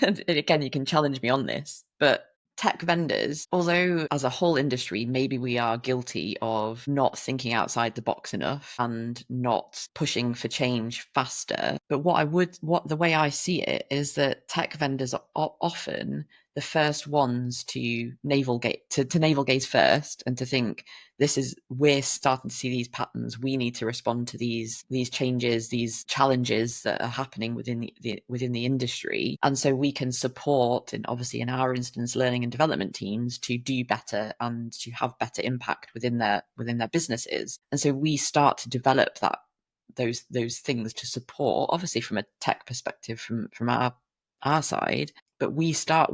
and again, you can challenge me on this, but tech vendors, although as a whole industry, maybe we are guilty of not thinking outside the box enough and not pushing for change faster. But what the way I see it is that tech vendors are often the first ones to navel gaze first and to think we're starting to see these patterns. We need to respond to these changes, these challenges that are happening within the industry, and so we can support, and obviously in our instance, learning and development teams to do better and to have better impact within their businesses. And so we start to develop those things to support, obviously from a tech perspective, from our side, but we start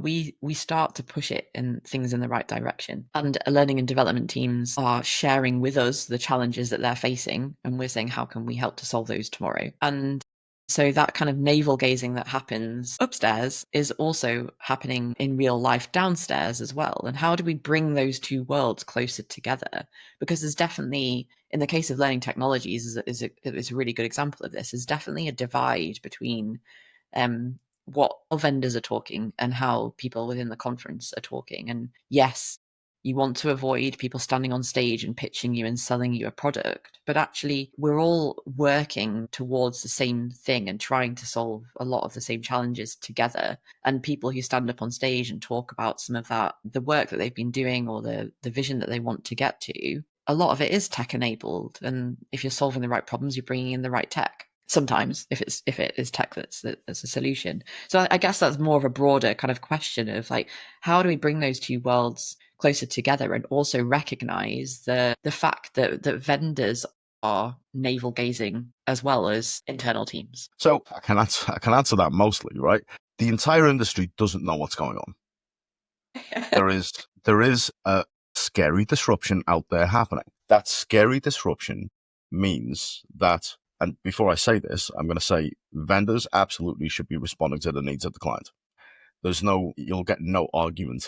to push it in things in the right direction. And learning and development teams are sharing with us the challenges that they're facing, and we're saying, how can we help to solve those tomorrow? And so that kind of navel gazing that happens upstairs is also happening in real life downstairs as well. And how do we bring those two worlds closer together? Because there's definitely, in the case of learning technologies, is a really good example of this. There's definitely a divide between what vendors are talking and how people within the conference are talking. And yes, you want to avoid people standing on stage and pitching you and selling you a product, but actually we're all working towards the same thing and trying to solve a lot of the same challenges together. And people who stand up on stage and talk about some of the work that they've been doing, or the vision that they want to get to, a lot of it is tech enabled. And if you're solving the right problems, you're bringing in the right tech. Sometimes, if it is tech that's a solution. So I guess that's more of a broader kind of question of like, how do we bring those two worlds closer together, and also recognize the fact that vendors are navel gazing as well as internal teams. So I can answer that mostly, right? The entire industry doesn't know what's going on. There is a scary disruption out there happening. That scary disruption means that, and before I say this, I'm going to say vendors absolutely should be responding to the needs of the client. You'll get no argument